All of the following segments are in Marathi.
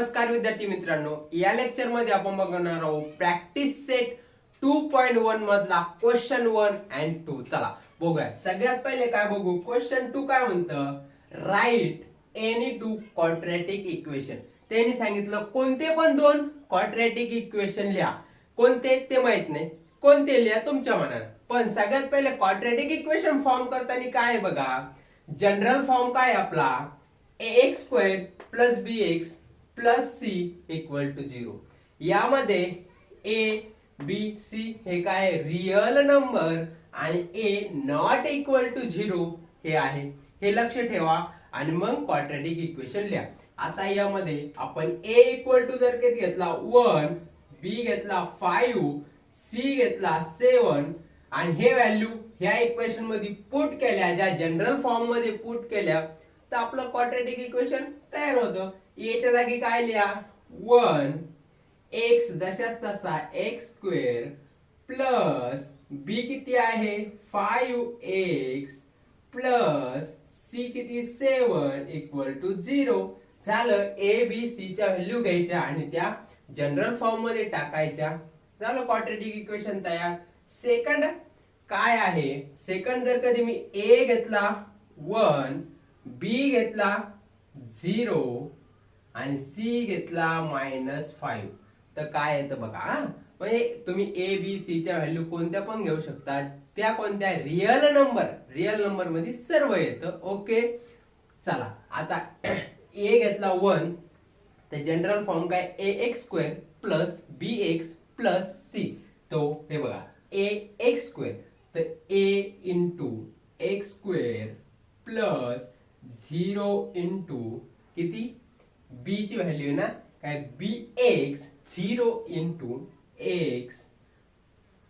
नमस्कार विद्यार्थी मित्रांनो, या लेक्चर मध्ये आपण बघणार आहोत प्रॅक्टिस सेट 2.1 मधला क्वेश्चन 1 अँड 2. चला बघूया. सगळ्यात पहिले काय बघू, क्वेश्चन 2 काय म्हणतं, right any two quadratic equation. त्यांनी सांगितलं कोणते पण दोन क्वाड्रॅटिक इक्वेशन लिहा. कोणते ते माहित नाही, कोणते लिहा तुमच्या मनात. पण सगळ्यात पहिले क्वाड्रॅटिक इक्वेशन फॉर्म करताना काय बघा, जनरल फॉर्म काय आपला ax square plus bx plus c equal to 0. यामध्ये ए बी सी हे काय रियल नंबर आणि ए नॉट इक्वल टू 0 हे आहे, हे लक्ष ठेवा. आणि मग क्वाड्रॅटिक इक्वेशन लिहा. आता यामध्ये आपण ए इक्वल टू जर घेतला 1, बी घेतला 5, सी घेतला 7 आणि हे व्हॅल्यू ह्या इक्वेशन मध्ये पुट केल्या, ज्या जनरल फॉर्म मध्ये पुट केल्या, तर आपलं क्वाड्रॅटिक इक्वेशन तयार होतं. याच्या जागी काय लिहा, 1 x जशाच तसा x स्क्वेअर प्लस b किती आहे 5x प्लस c किती 7 इक्वल टू 0. झालं. a b c च्या व्हॅल्यू घ्यायच्या आणि त्या जनरल फॉर्म मध्ये टाकायच्या. झालं क्वाड्रॅटिक इक्वेशन तयार. सेकंड काय आहे, सेकंड जर कधी मी a घेतला 1, b घेतला 0 आणि c घेतला -5, तर काय येतं बघा. म्हणजे तुम्ही ए बी सी च्या व्हॅल्यू कोणत्या पण घेऊ शकता, त्या कोणत्या रियल नंबर मध्ये सर्व येतं. ओके चला. आता ए घेतला 1, तर जनरल फॉर्म काय ax square plus bx plus c. तो हे बघा ax स्क्वेअर, तर a into x square plus 0 into किती b ची व्हॅल्यू ना काय bx 0 into x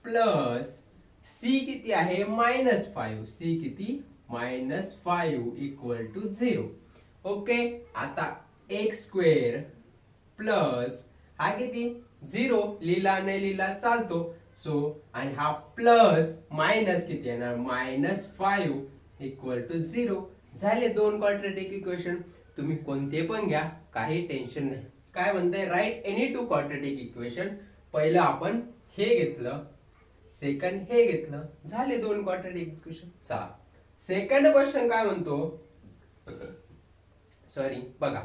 plus c किती आहे -5, c किती -5 इक्वल टू 0. ओके. आता x स्क्वेअर प्लस हा किती 0 लिहिला नाही लिहिला चालतो. सो आणि हा प्लस मायनस किती येणार -5 इक्वल टू 0. झाले दोन क्वाड्रॅटिक इक्वेशन. तुम्ही कोणते पण घ्या, काही टेन्शन नाही. काय म्हणताय, write any two quadratic equation. पहिलं आपण हे घेतलं, सेकंड हे घेतलं, झाले दोन क्वाड्रॅटिक इक्वेशन. चला सेकंड क्वेश्चन काय म्हणतो, सॉरी बघा,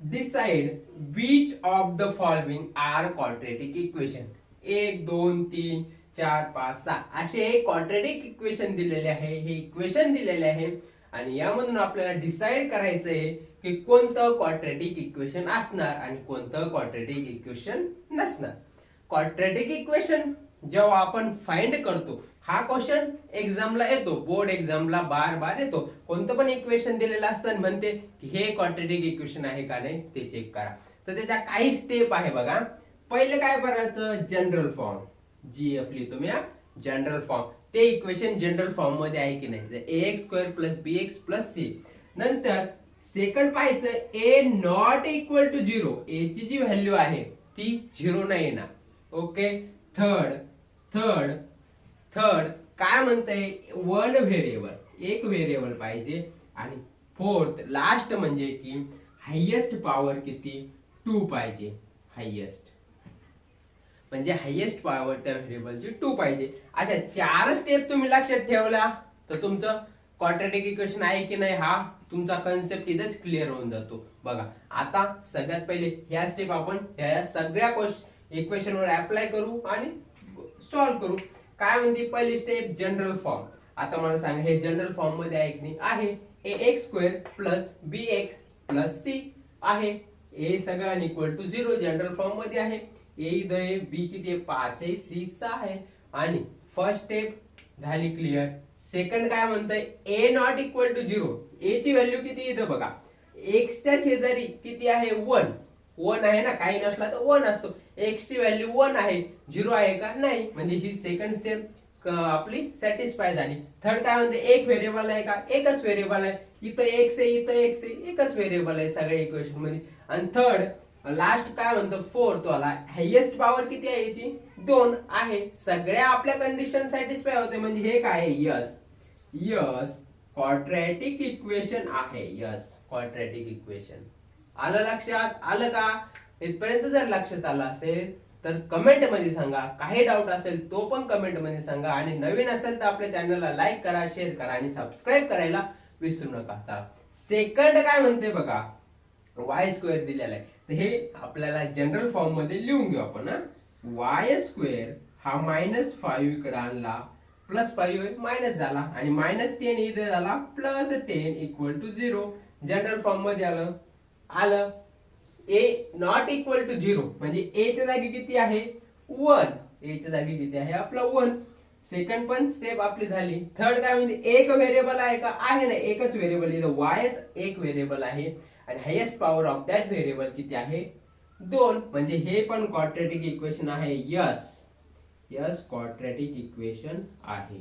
decide which of the following are quadratic equation. 1 2 3 4 5 6 असे क्वाड्रॅटिक इक्वेशन दिलेले आहे, हे इक्वेशन दिलेले आहे. आणि यामधून आपल्याला डिसाइड करायचंय की कोणतं क्वाड्रॅटिक इक्वेशन असणार आणि कोणतं क्वाड्रॅटिक इक्वेशन नसणार. क्वाड्रॅटिक इक्वेशन जेव्हा आपण फाइंड करतो, हा क्वेश्चन एक्झामला येतो, बोर्ड एक्झामला बार येतो. कोणतं पण इक्वेशन दिलेलं असतं म्हणते की हे क्वाड्रॅटिक इक्वेशन आहे का नाही ते चेक करा. तर त्याच्या काही स्टेप आहे बघा. पहिले काय करायचं, जनरल फॉर्म जी आपली तुम्ही जनरल फॉर्म, ते इक्वेशन जनरल फॉर्म मध्ये आहे की नाही, ax square plus bx plus c. नंतर सेकंड पाहायचं a not equal to 0, a ची जी व्हॅल्यू आहे ती 0 नाही येणार. ओके. थर्ड काय म्हणतंय, वन व्हेरिएबल, एक व्हेरिएबल पाहिजे. आणि फोर्थ लास्ट म्हणजे की हायेस्ट पॉवर किती 2 पाहिजे. हायेस्ट म्हणजे हायेस्ट पॉवर त्या व्हेरिएबलची 2 पाहिजे. अशा 4 स्टेप तुम्ही लक्षात ठेवला तर तुमचं क्वाड्रॅटिक इक्वेशन आहे की नाही हा तुमचा कन्सेप्ट इथेच क्लिअर होऊन जातो. बघा आता सगळ्यात पहिले ह्या स्टेप आपण ह्या सगळ्या इक्वेशन वर अप्लाय करू आणि सॉल्व्ह करू. काय म्हणते पहिली स्टेप, जनरल फॉर्म. आता मला सांगा हे जनरल फॉर्म मध्ये आहे की नाही, आहे. ax square plus bx plus c आहे. a सगळं इक्वल टू 0 जनरल फॉर्म मध्ये आहे. a इथं आहे, b किती आहे 5 आहे, c 6 आहे. आणि फर्स्ट स्टेप झाली क्लिअर. सेकंड काय म्हणतंय, a not equal to 0, a ची व्हॅल्यू किती इथं बघा, x च्या शेजारी किती आहे 1 आहे ना, काही नसला तर 1 असतो. x ची व्हॅल्यू 1 आहे, 0 आहे का नाही, म्हणजे ही सेकंड स्टेप आपली सॅटिस्फाय झाली. थर्ड काय म्हणते, एक व्हेरिएबल आहे का, एकच व्हेरिएबल आहे, इथं x आहे इथं x आहे, एकच व्हेरिएबल आहे सगळ्या इक्वेशन मध्ये. आणि थर्ड लास्ट काय म्हणतो, फोर्थ वाला हायेस्ट पॉवर किती आहे याची 2 आहे. सगळ्या आपल्या कंडिशन सॅटिस्फाय होते, म्हणजे हे काय आहे यस क्वाड्रॅटिक इक्वेशन आहे. यस क्वाड्रॅटिक इक्वेशन आलं लक्षात? आलं का? इथपर्यंत जर लक्षात आलं असेल तर कमेंट मध्ये सांगा. काही डाऊट असेल तो पण कमेंट मध्ये सांगा. आणि नवीन असेल तर आपल्या चॅनलला लाईक करा, शेअर करा आणि सबस्क्राईब करायला विसरू नका. चला सेकंड काय म्हणते बघा, वाय स्क्वेअर दिलेला आहे. तर हे आपल्याला जनरल फॉर्म मध्ये लिहून घेऊ आपण. वाय स्क्वेअर हा -5 इकडे आणला, +5 मायनस झाला आणि -10 इथे झाला +10 इक्वल टू 0. जनरल फॉर्म मध्ये आलं. ए नॉट इक्वल टू 0 म्हणजे ए च्या जागी किती आहे 1. ए च्या जागी किती आहे आपला 1. सेकंड पण स्टेप आपली झाली. थर्ड काय म्हणजे एक व्हेरिएबल आहे का? आहे ना, एकच व्हेरिएबल. इथं वायच एक व्हेरिएबल आहे आणि highest power of that variable किती आहे 2. म्हणजे हे पण क्वाड्रॅटिक इक्वेशन आहे. यस क्वाड्रॅटिक इक्वेशन आहे.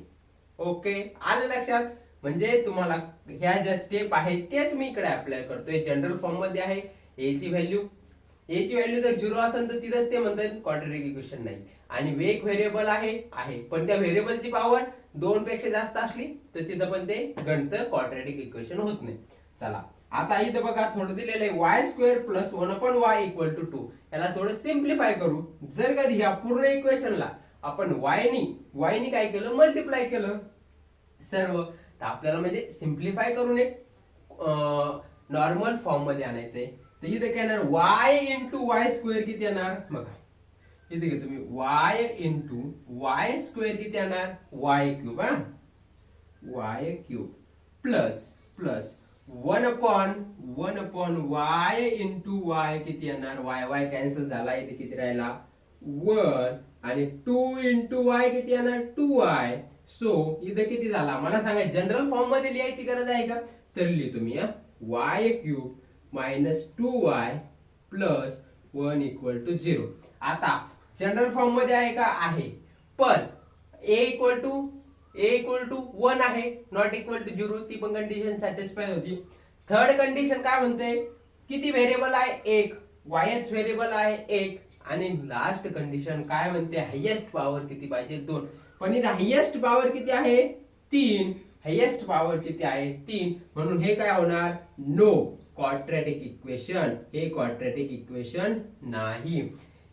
ओके, आलं लक्षात? म्हणजे तुम्हाला ह्या ज्या स्टेप आहेत तेच मी इकडे अप्लाय करतोय. जनरल फॉर्म मध्ये आहे. ए ची व्हॅल्यू जर 0 असेल तर तिथंच ते म्हणतात क्वाड्रॅटिक इक्वेशन नाही. आणि एक व्हेरिएबल आहे पण त्या व्हेरिएबलची पॉवर 2 पेक्षा जास्त असली तर तिथं पण ते गणतं क्वाड्रॅटिक इक्वेशन होत नाही. चला आता इथं बघा थोडं दिलेलं आहे y² + 1/y = 2. याला थोडं सिम्प्लिफाय करू. जर कधी ह्या पूर्ण इक्वेशनला आपण y नी काय केलं, मल्टिप्लाय केलं सर्व, तर आपल्याला म्हणजे सिम्प्लिफाय करून एक नॉर्मल फॉर्म मध्ये आणायचंय. तर इथे काय येणार y × y² किती येणार बघा. इथे घेतो मी y × y² किती येणार y³ y³ प्लस 1/y × किती येणार y कॅन्सल झाला. इथे किती राहिला 1 आणि 2 × y किती येणार 2y. सो इथे किती झाला मला सांगा. जनरल फॉर्म मध्ये लिहायची गरज आहे का? तर लिहितो मी y³ - 2y + 1 = 0. आता जनरल फॉर्म मध्ये आहे का? आहे. पण a = 1 आहे, नॉट इक्वल टू 0. ती पण कंडिशन सॅटिस्फाय होती. थर्ड कंडिशन काय म्हणते, किती व्हेरिएबल आहे 1, yच व्हेरिएबल आहे 1. आणि लास्ट कंडिशन काय म्हणते, हायेस्ट पॉवर किती पाहिजे 2. पण इथे हायेस्ट पॉवर किती आहे 3. हायेस्ट पॉवर किती आहे 3. म्हणून हे काय होणार नो क्वाड्रॅटिक इक्वेशन. हे क्वाड्रॅटिक इक्वेशन नाही.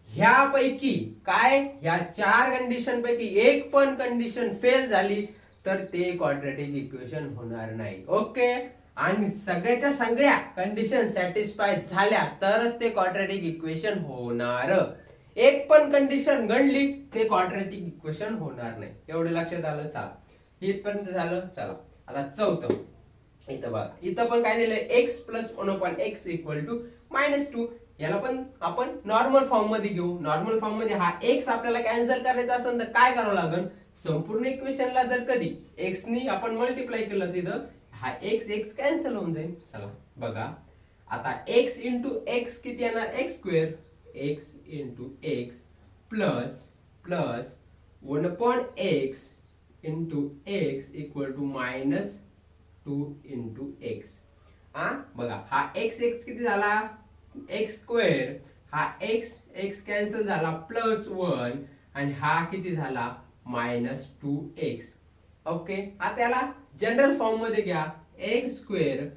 ह्यापैकी काय, ह्या 4 कंडिशन पैकी एक पण कंडिशन फेल झाली तर ते क्वाड्रॅटिक इक्वेशन होणार नाही. ओके, आणि सगळ्याच्या सगळ्या कंडिशन सॅटिस्फाय झाल्या तरच ते क्वाड्रॅटिक इक्वेशन होणार. एक पण कंडिशन गणली ते क्वाड्रॅटिक इक्वेशन होणार नाही. एवढे लक्षात आलं? चला इथपर्यंत झालं. चला आता चौथं. इथं बघा, इथं पण काय दिलंय x + 1/x = -2. याला पण आपण नॉर्मल फॉर्म मध्ये घेऊ. नॉर्मल फॉर्म मध्ये हा x आपल्याला कॅन्सल करायचा असेल तर काय करावं लागेल, संपूर्ण इक्वेशनला जर कधी x नी आपण मल्टिप्लाय केलं तिथं हा x कॅन्सल होऊन जाईल. चला बघा आता x × x किती येणार x². x × x plus 1/x × x = -2 × x. बघा हा x किती झाला x². हा x कॅन्सल झाला +1 आणि हा किती झाला -2x. ओके, आता त्याला जनरल फॉर्म मध्ये घ्या. x²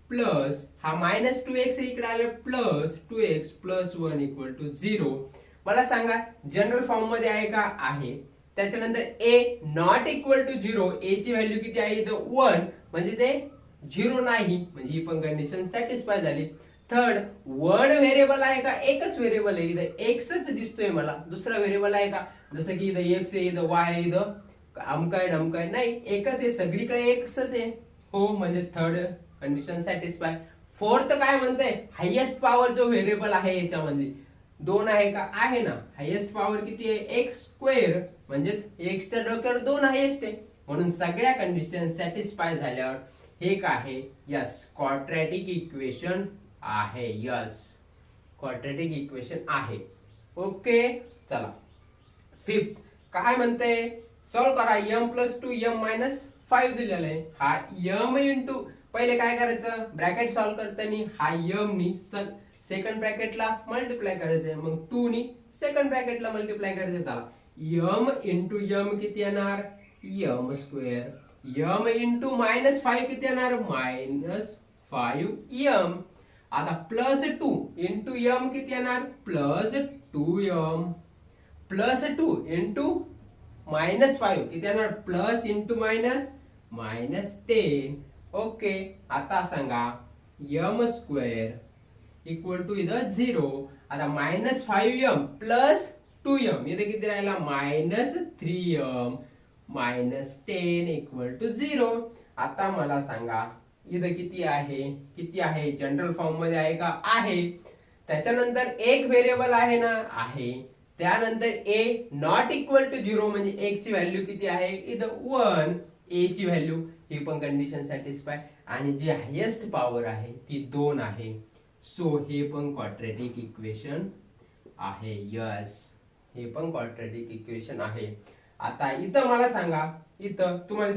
प्लस हा -2x इकडे आले +2x + 1 = 0. मला सांगा जनरल फॉर्म मध्ये आहे का? आहे. त्याच्यानंतर a not equal to 0. a ची व्हॅल्यू किती आहे इथं 1 म्हणजे ते 0 नाही. म्हणजे ही पण कंडिशन सॅटिस्फाय झाली. थर्ड 1 व्हेरिएबल आहे का? एकच व्हेरिएबल आहे. इथं एक्सच दिसतोय मला, दुसरा व्हेरिएबल आहे का? जसं की इथं x आहे, इथं y आहे, इथं अमकाय नाही, एकच आहे, सगळीकडे एक्सच आहे. हो, म्हणजे थर्ड कंडिशन सॅटिस्फाय. फोर्थ काय म्हणतंय, हायेस्ट पॉवर जो व्हेरिएबल आहे याच्यामध्ये 2 आहे का? आहे ना. हायेस्ट पॉवर किती आहे x² म्हणजेच x च्या डोक्यावर 2 हायेस्ट आहे. म्हणून सगळ्या कंडिशन सॅटिस्फाय झाल्यावर हे काय आहे, यस क्वाड्रॅटिक इक्वेशन आहे. यस क्वाड्रॅटिक इक्वेशन आहे. ओके, चला फिफ्थ काय म्हणते, सॉल्व करा. m + 2 m - 5 दिलेला आहे. हा m × पहिले काय करायचं, ब्रॅकेट सॉल्व करताना हा m नी सेकंड ब्रॅकेटला मल्टिप्लाय करायचं, मग 2 नी सेकंड ब्रॅकेटला मल्टिप्लाय करायचं. चला m × m किती येणार m². m × -5 किती येणार -5m. आता प्लस 2 इंटू एम किती येणार प्लस 2m प्लस 2 इंटू -5 किती येणार प्लस इंटू -10. ओके आता सांगा m स्क्वेअर इक्वल टू इथं 0. आता -5m प्लस 2m इथे किती राहिला -3m -10 इक्वल टू 0. आता मला सांगा इथं किती आहे जनरल फॉर्म मध्ये आहे का आहे. त्याच्यानंतर एक व्हेरिएबल आहे ना आहे. त्यानंतर a नॉट इक्वल टू 0 म्हणजे x ची व्हॅल्यू किती आहे इथं 1. a ची व्हॅल्यू ही पण कंडिशन सॅटिस्फाय आणि जी हायेस्ट पॉवर आहे ती 2 आहे. सो हे पण क्वाड्रॅटिक इक्वेशन आहे. यस हे पण क्वाड्रॅटिक इक्वेशन आहे. आता इथं मला सांगा इथं तुम्हाला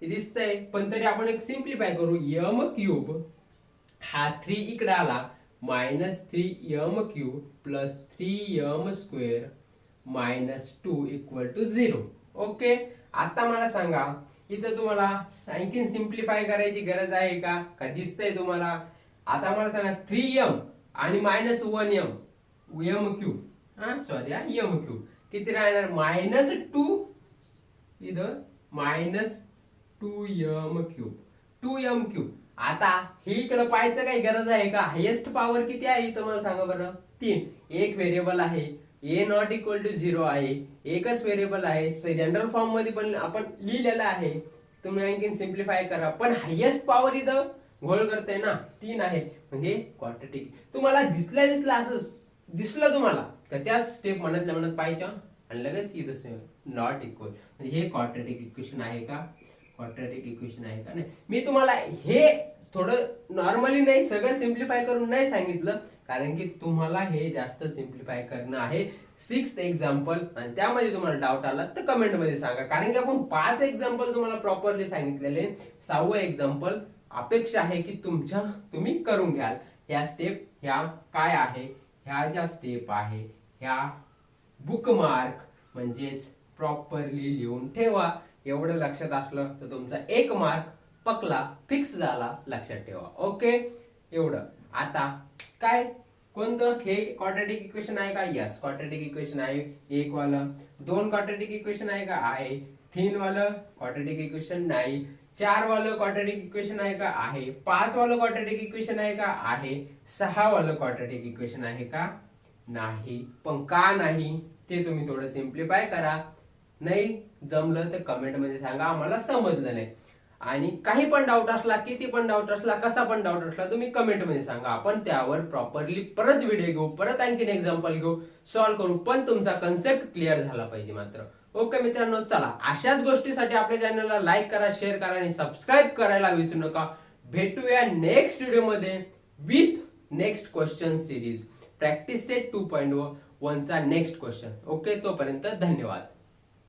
दिसतंय पण तरी आपण एक सिम्प्लिफाय करू. m क्यूब हा 3 इकडे आला -3m cube plus 3m square -2 equal to 0. Okay आता मला सांगा इथं तुम्हाला आणखीन सिम्प्लिफाय करायची गरज आहे का दिसतंय तुम्हाला. आता मला सांगा 3m आणि -1m m cube sorry m cube किती राहणार -2 इथं -2m क्यूब. आता हे इकडे पाहायचं काही गरज आहे का हायेस्ट पॉवर किती आहे इथं मला सांगा बरं 3. एक व्हेरिएबल आहे a नॉट इक्वल टू 0 आहे. एकच व्हेरिएबल आहे. जनरल फॉर्म मध्ये पण आपण लिहिलेलं आहे. तुम्ही आणखीन सिम्प्लिफाय करा पण हायेस्ट पॉवर इथं घोळ करते ना 3 आहे म्हणजे क्वाड्रॅटिक. तुम्हाला दिसलं तुम्हाला का त्याच स्टेप म्हणत पाहिजे आणि लगेच इथं नॉट इक्वल म्हणजे हे क्वाड्रॅटिक इक्वेशन आहे का क्वाड्रॅटिक इक्वेशन आहे का नाही. मी तुम्हाला हे थोडं नॉर्मली नाही सगळं सिम्प्लिफाय करून नाही सांगितलं कारण की तुम्हाला हे जास्त सिम्प्लिफाय करणं आहे 6th एक्झाम्पल आणि त्यामध्ये तुम्हाला डाऊट आला तर कमेंट मध्ये सांगा. कारण की आपण 5 एक्झाम्पल तुम्हाला प्रॉपरली सांगितलेले 6वं एक्झाम्पल अपेक्षा आहे की तुम्ही करून घ्याल. ह्या स्टेप ह्या काय आहे ह्या ज्या स्टेप आहे ह्या बुकमार्क म्हणजेच प्रॉपरली लिहून ठेवा. एवढं लक्षात असलं तर तुमचा 1 मार्क पकला फिक्स झाला लक्षात ठेवा. ओके एवढं. आता काय कोणतं हे क्वाड्रॅटिक इक्वेशन आहे का यस क्वाड्रॅटिक इक्वेशन आहे. 1 वालं 2 क्वाड्रॅटिक इक्वेशन आहे का आहे. 3 वालं क्वाड्रॅटिक इक्वेशन नाही. 4 वालं क्वाड्रॅटिक इक्वेशन आहे का आहे. 5 वालं क्वाड्रॅटिक इक्वेशन आहे का आहे. 6 वालं क्वाड्रॅटिक इक्वेशन आहे का नाही. पण का नाही ते तुम्ही थोडं सिम्प्लिफाय करा. नाही जमलं तर कमेंट मध्ये सांगा आम्हाला समजलं नाही. आणि काही पण डाऊट असला किती पण डाऊट असला कसा पण डाऊट असला तुम्ही कमेंट मध्ये सांगा. आपण त्यावर प्रॉपरली परत व्हिडिओ घेऊ परत आणखीन एक्झाम्पल घेऊ सॉल्व्ह करू पण तुमचा कन्सेप्ट क्लिअर झाला पाहिजे मात्र. ओके मित्रांनो चला अशाच गोष्टीसाठी आपल्या चॅनलला लाईक करा शेअर करा आणि सबस्क्राईब करायला विसरू नका. भेटूया नेक्स्ट व्हिडिओ मध्ये with next question series practice set 2.1 चा नेक्स्ट क्वेश्चन. ओके तोपर्यंत धन्यवाद.